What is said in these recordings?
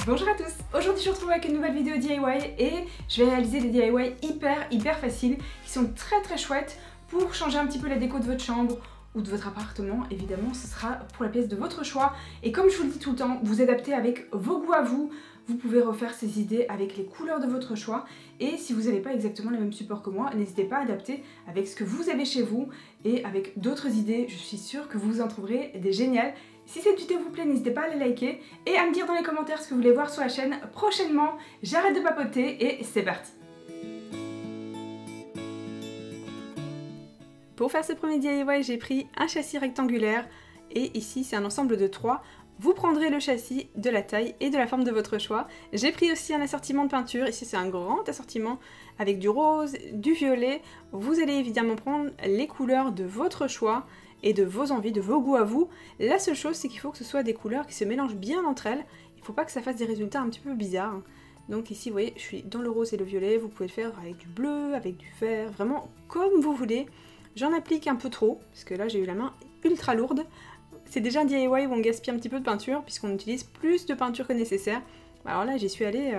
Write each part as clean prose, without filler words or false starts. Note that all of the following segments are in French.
Bonjour à tous, aujourd'hui je vous retrouve avec une nouvelle vidéo DIY et je vais réaliser des DIY hyper faciles qui sont très chouettes pour changer un petit peu la déco de votre chambre ou de votre appartement. Évidemment ce sera pour la pièce de votre choix et comme je vous le dis tout le temps, vous adaptez avec vos goûts à vous. Vous pouvez refaire ces idées avec les couleurs de votre choix et si vous n'avez pas exactement les mêmes supports que moi, n'hésitez pas à adapter avec ce que vous avez chez vous et avec d'autres idées, je suis sûre que vous en trouverez des géniales. Si cette vidéo vous plaît, n'hésitez pas à la liker et à me dire dans les commentaires ce que vous voulez voir sur la chaîne prochainement. J'arrête de papoter et c'est parti! Pour faire ce premier DIY, j'ai pris un châssis rectangulaire et ici c'est un ensemble de 3. Vous prendrez le châssis de la taille et de la forme de votre choix. J'ai pris aussi un assortiment de peinture. Ici c'est un grand assortiment avec du rose, du violet. Vous allez évidemment prendre les couleurs de votre choix et de vos envies, de vos goûts à vous. La seule chose c'est qu'il faut que ce soit des couleurs qui se mélangent bien entre elles. Il ne faut pas que ça fasse des résultats un petit peu bizarres. Donc ici vous voyez je suis dans le rose et le violet. Vous pouvez le faire avec du bleu, avec du vert, vraiment comme vous voulez. J'en applique un peu trop parce que là j'ai eu la main ultra lourde. C'est déjà un DIY où on gaspille un petit peu de peinture puisqu'on utilise plus de peinture que nécessaire. Alors là j'y suis allée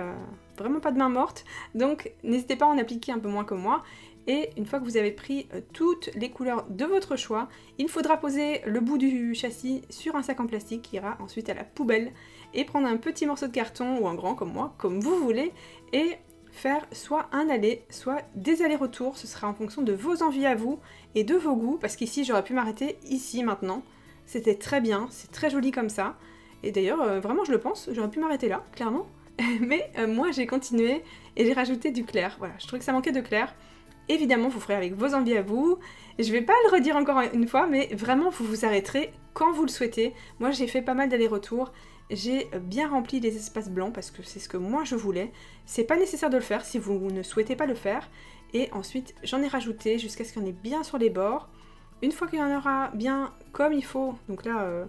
vraiment pas de main morte, donc n'hésitez pas à en appliquer un peu moins que moi. Et une fois que vous avez pris toutes les couleurs de votre choix, il faudra poser le bout du châssis sur un sac en plastique qui ira ensuite à la poubelle et prendre un petit morceau de carton ou un grand comme moi, comme vous voulez, et faire soit un aller, soit des allers-retours. Ce sera en fonction de vos envies à vous et de vos goûts, parce qu'ici j'aurais pu m'arrêter ici maintenant. C'était très bien, c'est très joli comme ça. Et d'ailleurs, vraiment je le pense, j'aurais pu m'arrêter là, clairement. Mais moi j'ai continué et j'ai rajouté du clair. Voilà, je trouvais que ça manquait de clair. Évidemment, vous ferez avec vos envies à vous. Je vais pas le redire encore une fois, mais vraiment vous vous arrêterez quand vous le souhaitez. Moi j'ai fait pas mal d'allers-retours. J'ai bien rempli les espaces blancs parce que c'est ce que moi je voulais. C'est pas nécessaire de le faire si vous ne souhaitez pas le faire. Et ensuite j'en ai rajouté jusqu'à ce qu'il y en ait bien sur les bords. Une fois qu'il y en aura bien comme il faut, donc là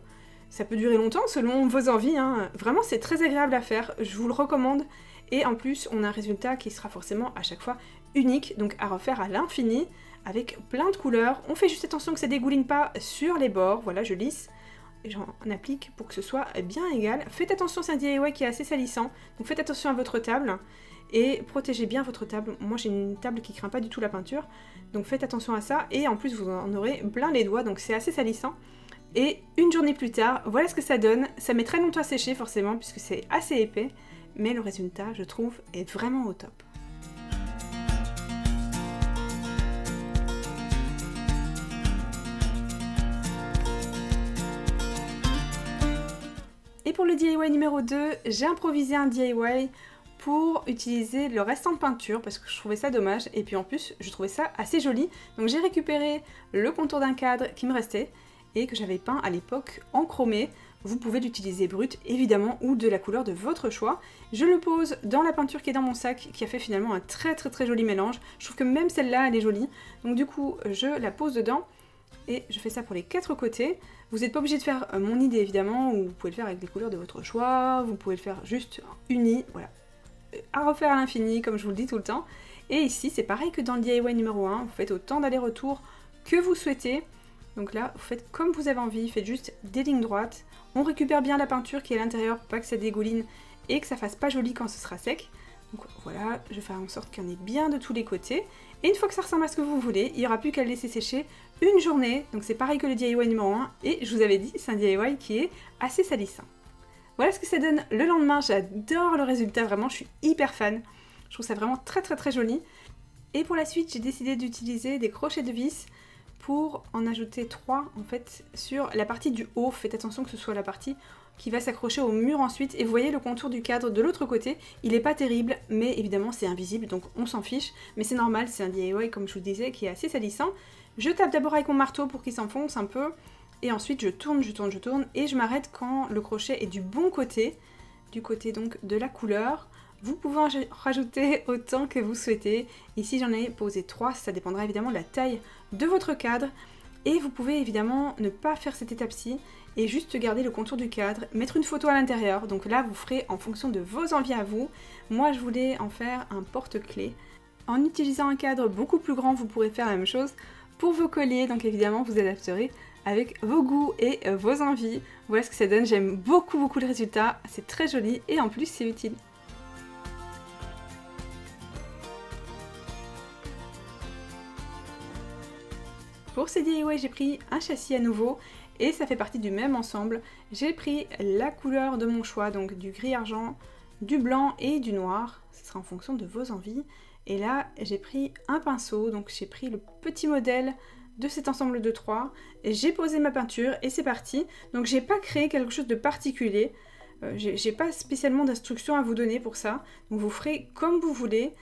ça peut durer longtemps selon vos envies, hein. Vraiment c'est très agréable à faire, je vous le recommande. Et en plus on a un résultat qui sera forcément à chaque fois unique, donc à refaire à l'infini, avec plein de couleurs. On fait juste attention que ça dégouline pas sur les bords, voilà je lisse. J'en applique pour que ce soit bien égal. Faites attention, c'est un DIY qui est assez salissant, donc faites attention à votre table et protégez bien votre table. Moi j'ai une table qui craint pas du tout la peinture, donc faites attention à ça et en plus vous en aurez plein les doigts, donc c'est assez salissant. Et une journée plus tard, voilà ce que ça donne. Ça met très longtemps à sécher forcément puisque c'est assez épais, mais le résultat je trouve est vraiment au top. Et pour le DIY numéro 2, j'ai improvisé un DIY pour utiliser le restant de peinture parce que je trouvais ça dommage et puis en plus je trouvais ça assez joli. Donc j'ai récupéré le contour d'un cadre qui me restait et que j'avais peint à l'époque en chromé. Vous pouvez l'utiliser brut évidemment ou de la couleur de votre choix. Je le pose dans la peinture qui est dans mon sac qui a fait finalement un très joli mélange. Je trouve que même celle-là elle est jolie. Donc du coup je la pose dedans. Et je fais ça pour les 4 côtés. Vous n'êtes pas obligé de faire mon idée évidemment, ou vous pouvez le faire avec des couleurs de votre choix, vous pouvez le faire juste uni, voilà. À refaire à l'infini, comme je vous le dis tout le temps. Et ici, c'est pareil que dans le DIY numéro 1, vous faites autant d'allers-retours que vous souhaitez. Donc là, vous faites comme vous avez envie, faites juste des lignes droites. On récupère bien la peinture qui est à l'intérieur pour pas que ça dégouline et que ça fasse pas joli quand ce sera sec. Donc voilà, je vais faire en sorte qu'il y en ait bien de tous les côtés. Et une fois que ça ressemble à ce que vous voulez, il n'y aura plus qu'à le laisser sécher une journée. Donc c'est pareil que le DIY numéro 1. Et je vous avais dit, c'est un DIY qui est assez salissant. Voilà ce que ça donne le lendemain. J'adore le résultat, vraiment, je suis hyper fan. Je trouve ça vraiment très joli. Et pour la suite, j'ai décidé d'utiliser des crochets de vis pour en ajouter 3 en fait sur la partie du haut. Faites attention que ce soit la partie qui va s'accrocher au mur ensuite. Et vous voyez le contour du cadre de l'autre côté, il est pas terrible, mais évidemment c'est invisible, donc on s'en fiche. Mais c'est normal, c'est un DIY comme je vous disais qui est assez salissant. Je tape d'abord avec mon marteau pour qu'il s'enfonce un peu, et ensuite je tourne, et je m'arrête quand le crochet est du bon côté, du côté donc de la couleur. Vous pouvez en rajouter autant que vous souhaitez. Ici j'en ai posé 3, ça dépendra évidemment de la taille de votre cadre. Et vous pouvez évidemment ne pas faire cette étape-ci et juste garder le contour du cadre, mettre une photo à l'intérieur. Donc là vous ferez en fonction de vos envies à vous. Moi je voulais en faire un porte-clés. En utilisant un cadre beaucoup plus grand, vous pourrez faire la même chose pour vos colliers. Donc évidemment vous adapterez avec vos goûts et vos envies. Voilà ce que ça donne, j'aime beaucoup le résultat, c'est très joli et en plus c'est utile. Pour ces DIY, j'ai pris un châssis à nouveau et ça fait partie du même ensemble. J'ai pris la couleur de mon choix, donc du gris argent, du blanc et du noir. Ce sera en fonction de vos envies. Et là, j'ai pris un pinceau, donc j'ai pris le petit modèle de cet ensemble de 3. J'ai posé ma peinture et c'est parti. Donc j'ai pas créé quelque chose de particulier. J'ai pas spécialement d'instructions à vous donner pour ça. Donc vous ferez comme vous voulez.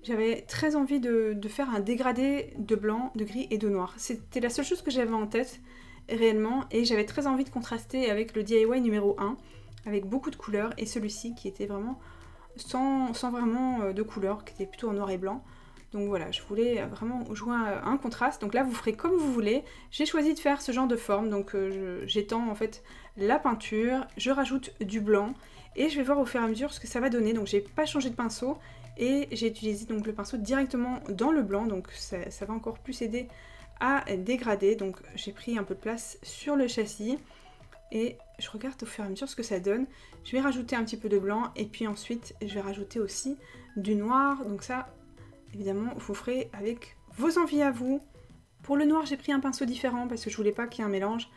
J'avais très envie de faire un dégradé de blanc, de gris et de noir. C'était la seule chose que j'avais en tête réellement et j'avais très envie de contraster avec le DIY numéro 1 avec beaucoup de couleurs et celui-ci qui était vraiment sans vraiment de couleurs, qui était plutôt en noir et blanc. Donc voilà, je voulais vraiment jouer un contraste. Donc là vous ferez comme vous voulez. J'ai choisi de faire ce genre de forme, donc j'étends en fait la peinture, je rajoute du blanc et je vais voir au fur et à mesure ce que ça va donner. Donc j'ai pas changé de pinceau et j'ai utilisé donc le pinceau directement dans le blanc, donc ça va encore plus aider à dégrader. Donc j'ai pris un peu de place sur le châssis et je regarde au fur et à mesure ce que ça donne. Je vais rajouter un petit peu de blanc et puis ensuite je vais rajouter aussi du noir. Donc ça évidemment vous ferez avec vos envies à vous. Pour le noir j'ai pris un pinceau différent parce que je voulais pas qu'il y ait un mélange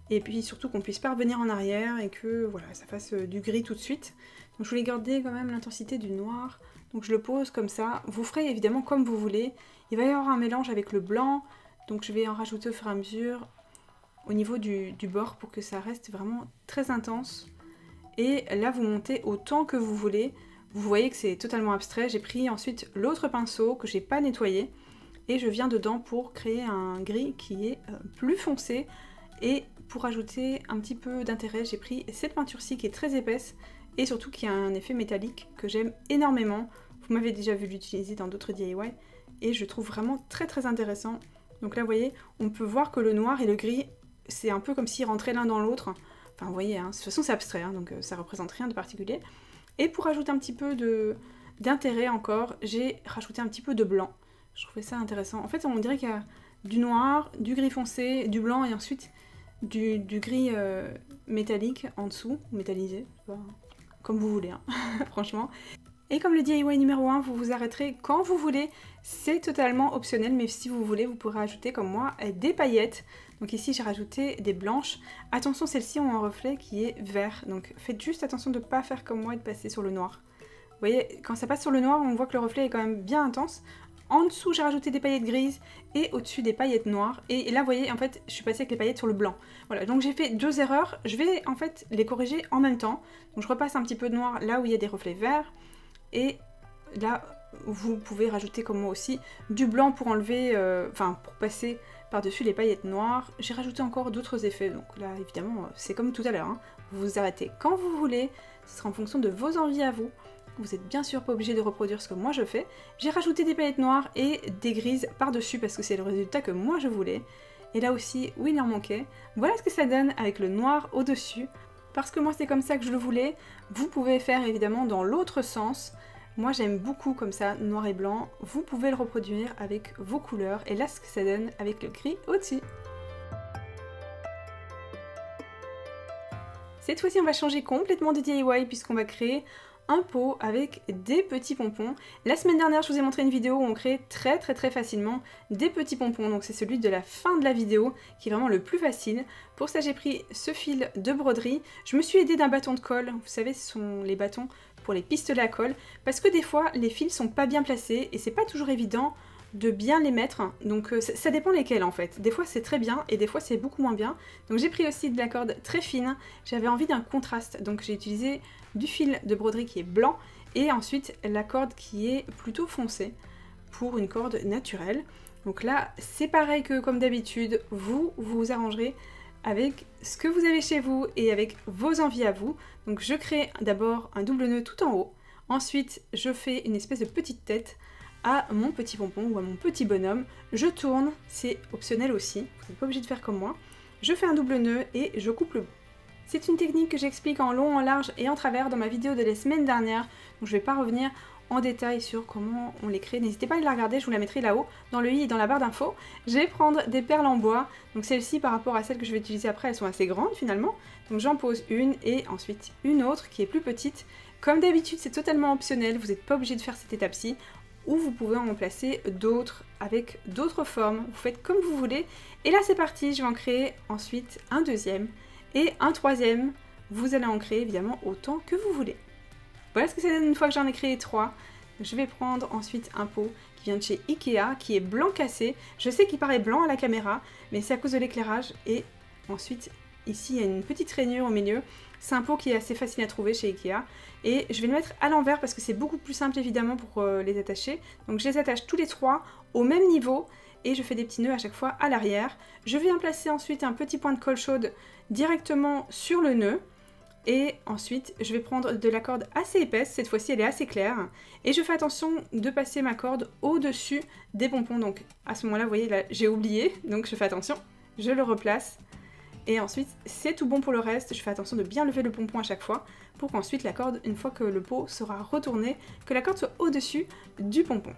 et puis surtout qu'on puisse pas revenir en arrière et que voilà ça fasse du gris tout de suite. Donc je voulais garder quand même l'intensité du noir. Donc je le pose comme ça. Vous ferez évidemment comme vous voulez. Il va y avoir un mélange avec le blanc. Donc je vais en rajouter au fur et à mesure au niveau du bord pour que ça reste vraiment très intense. Et là vous montez autant que vous voulez. Vous voyez que c'est totalement abstrait. J'ai pris ensuite l'autre pinceau que j'ai pas nettoyé. Et je viens dedans pour créer un gris qui est plus foncé. Et pour ajouter un petit peu d'intérêt, j'ai pris cette peinture-ci qui est très épaisse. Et surtout qui a un effet métallique que j'aime énormément. Vous m'avez déjà vu l'utiliser dans d'autres DIY et je trouve vraiment très intéressant. Donc là vous voyez, on peut voir que le noir et le gris, c'est un peu comme s'ils rentraient l'un dans l'autre. Enfin vous voyez, hein, de toute façon c'est abstrait, hein, donc ça représente rien de particulier. Et pour ajouter un petit peu d'intérêt encore, j'ai rajouté un petit peu de blanc. Je trouvais ça intéressant. En fait on dirait qu'il y a du noir, du gris foncé, du blanc et ensuite du gris métallique en dessous, métallisé, je sais pas, comme vous voulez, hein, franchement. Et comme le DIY numéro 1, vous vous arrêterez quand vous voulez, c'est totalement optionnel, mais si vous voulez, vous pourrez ajouter comme moi des paillettes. Donc ici j'ai rajouté des blanches. Attention, celles-ci ont un reflet qui est vert, donc faites juste attention de ne pas faire comme moi et de passer sur le noir. Vous voyez, quand ça passe sur le noir, on voit que le reflet est quand même bien intense. En dessous, j'ai rajouté des paillettes grises et au-dessus des paillettes noires. Et là, vous voyez, en fait, je suis passée avec les paillettes sur le blanc. Voilà, donc j'ai fait 2 erreurs. Je vais en fait les corriger en même temps. Donc je repasse un petit peu de noir là où il y a des reflets verts. Et là, vous pouvez rajouter comme moi aussi du blanc pour enlever, pour passer par-dessus les paillettes noires. J'ai rajouté encore d'autres effets. Donc là, évidemment, c'est comme tout à l'heure, hein. Vous vous arrêtez quand vous voulez. Ce sera en fonction de vos envies à vous. Vous êtes bien sûr pas obligé de reproduire ce que moi je fais. J'ai rajouté des paillettes noires et des grises par-dessus parce que c'est le résultat que moi je voulais. Et là aussi, oui, il en manquait. Voilà ce que ça donne avec le noir au-dessus. Parce que moi c'est comme ça que je le voulais. Vous pouvez faire évidemment dans l'autre sens. Moi j'aime beaucoup comme ça, noir et blanc. Vous pouvez le reproduire avec vos couleurs. Et là ce que ça donne avec le gris au-dessus. Cette fois-ci on va changer complètement de DIY puisqu'on va créer un pot avec des petits pompons. La semaine dernière, je vous ai montré une vidéo où on crée très facilement des petits pompons. Donc c'est celui de la fin de la vidéo qui est vraiment le plus facile. Pour ça, j'ai pris ce fil de broderie. Je me suis aidée d'un bâton de colle. Vous savez, ce sont les bâtons pour les pistolets à colle. Parce que des fois, les fils sont pas bien placés et c'est pas toujours évident de bien les mettre. Donc ça dépend lesquels en fait. Des fois c'est très bien et des fois c'est beaucoup moins bien. Donc j'ai pris aussi de la corde très fine. J'avais envie d'un contraste. Donc j'ai utilisé du fil de broderie qui est blanc et ensuite la corde qui est plutôt foncée pour une corde naturelle. Donc là c'est pareil que comme d'habitude, vous vous arrangerez avec ce que vous avez chez vous et avec vos envies à vous. Donc je crée d'abord un double nœud tout en haut. Ensuite je fais une espèce de petite tête à mon petit pompon ou à mon petit bonhomme. Je tourne, c'est optionnel aussi, vous n'êtes pas obligé de faire comme moi. Je fais un double nœud et je coupe le bout. C'est une technique que j'explique en long, en large et en travers dans ma vidéo de la semaine dernière, donc je ne vais pas revenir en détail sur comment on les crée. N'hésitez pas à la regarder, je vous la mettrai là-haut, dans le i et dans la barre d'infos. Je vais prendre des perles en bois. Donc celles-ci, par rapport à celles que je vais utiliser après, elles sont assez grandes finalement. Donc j'en pose une et ensuite une autre qui est plus petite. Comme d'habitude, c'est totalement optionnel, vous n'êtes pas obligé de faire cette étape-ci. Ou vous pouvez en placer d'autres avec d'autres formes. Vous faites comme vous voulez. Et là c'est parti, je vais en créer ensuite un deuxième et un troisième. Vous allez en créer évidemment autant que vous voulez. Voilà ce que ça donne une fois que j'en ai créé 3. Je vais prendre ensuite un pot qui vient de chez Ikea, qui est blanc cassé. Je sais qu'il paraît blanc à la caméra, mais c'est à cause de l'éclairage. Et ensuite, ici, il y a une petite rainure au milieu. C'est un pot qui est assez facile à trouver chez Ikea. Et je vais le mettre à l'envers parce que c'est beaucoup plus simple évidemment pour les attacher. Donc je les attache tous les 3 au même niveau. Et je fais des petits nœuds à chaque fois à l'arrière. Je viens placer ensuite un petit point de colle chaude directement sur le nœud. Et ensuite, je vais prendre de la corde assez épaisse, cette fois-ci elle est assez claire. Et je fais attention de passer ma corde au-dessus des pompons. Donc à ce moment-là, vous voyez, là j'ai oublié, donc je fais attention, je le replace. Et ensuite, c'est tout bon pour le reste. Je fais attention de bien lever le pompon à chaque fois pour qu'ensuite la corde, une fois que le pot sera retourné, que la corde soit au-dessus du pompon.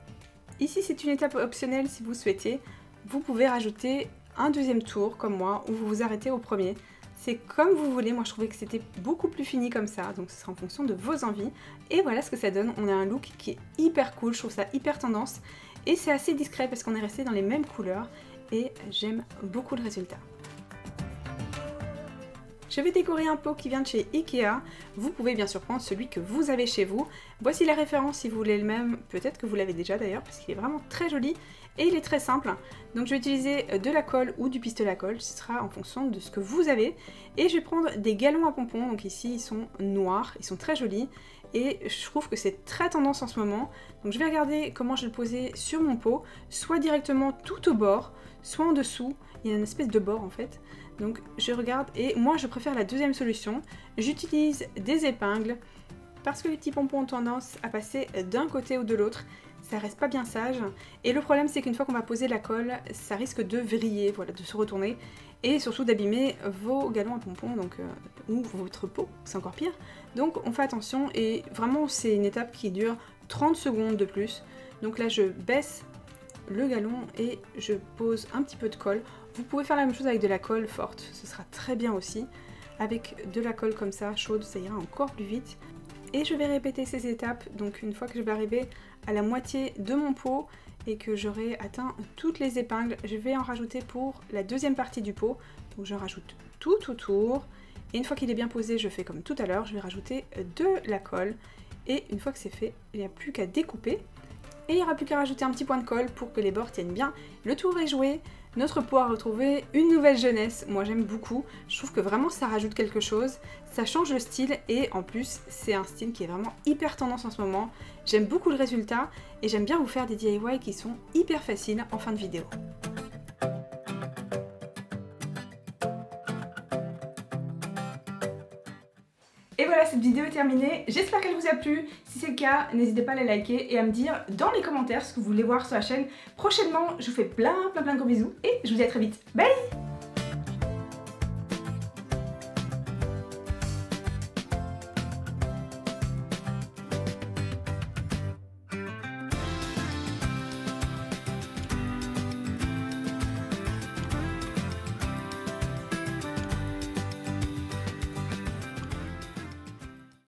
Ici, c'est une étape optionnelle si vous souhaitez. Vous pouvez rajouter un deuxième tour comme moi ou vous vous arrêtez au premier. C'est comme vous voulez, moi je trouvais que c'était beaucoup plus fini comme ça, donc ce sera en fonction de vos envies. Et voilà ce que ça donne, on a un look qui est hyper cool, je trouve ça hyper tendance. Et c'est assez discret parce qu'on est resté dans les mêmes couleurs et j'aime beaucoup le résultat. Je vais décorer un pot qui vient de chez Ikea. Vous pouvez bien sûr prendre celui que vous avez chez vous. Voici la référence si vous voulez le même. Peut-être que vous l'avez déjà d'ailleurs parce qu'il est vraiment très joli et il est très simple. Donc je vais utiliser de la colle ou du pistolet à colle. Ce sera en fonction de ce que vous avez. Et je vais prendre des galons à pompons. Donc ici ils sont noirs, ils sont très jolis. Et je trouve que c'est très tendance en ce moment. Donc je vais regarder comment je vais le poser sur mon pot. Soit directement tout au bord, soit en dessous. Il y a une espèce de bord en fait. Donc je regarde et moi je préfère la deuxième solution. J'utilise des épingles parce que les petits pompons ont tendance à passer d'un côté ou de l'autre. Ça reste pas bien sage. Et le problème c'est qu'une fois qu'on va poser la colle, ça risque de vriller, voilà, de se retourner. Et surtout d'abîmer vos galons à pompons, donc, ou votre pot, c'est encore pire. Donc on fait attention et vraiment c'est une étape qui dure 30 secondes de plus. Donc là je baisse le galon et je pose un petit peu de colle. Vous pouvez faire la même chose avec de la colle forte, ce sera très bien aussi. Avec de la colle comme ça, chaude, ça ira encore plus vite. Et je vais répéter ces étapes, donc une fois que je vais arriver à la moitié de mon pot et que j'aurai atteint toutes les épingles, je vais en rajouter pour la deuxième partie du pot. Donc je rajoute tout autour. Et une fois qu'il est bien posé, je fais comme tout à l'heure, je vais rajouter de la colle. Et une fois que c'est fait, il n'y a plus qu'à découper. Et il n'y aura plus qu'à rajouter un petit point de colle pour que les bords tiennent bien. Le tour est joué. Notre pot a retrouvé une nouvelle jeunesse. Moi j'aime beaucoup. Je trouve que vraiment ça rajoute quelque chose. Ça change le style et en plus c'est un style qui est vraiment hyper tendance en ce moment. J'aime beaucoup le résultat et j'aime bien vous faire des DIY qui sont hyper faciles en fin de vidéo. Et voilà, cette vidéo est terminée, j'espère qu'elle vous a plu. Si c'est le cas, n'hésitez pas à la liker et à me dire dans les commentaires ce que vous voulez voir sur la chaîne prochainement. Je vous fais plein de gros bisous et je vous dis à très vite. Bye!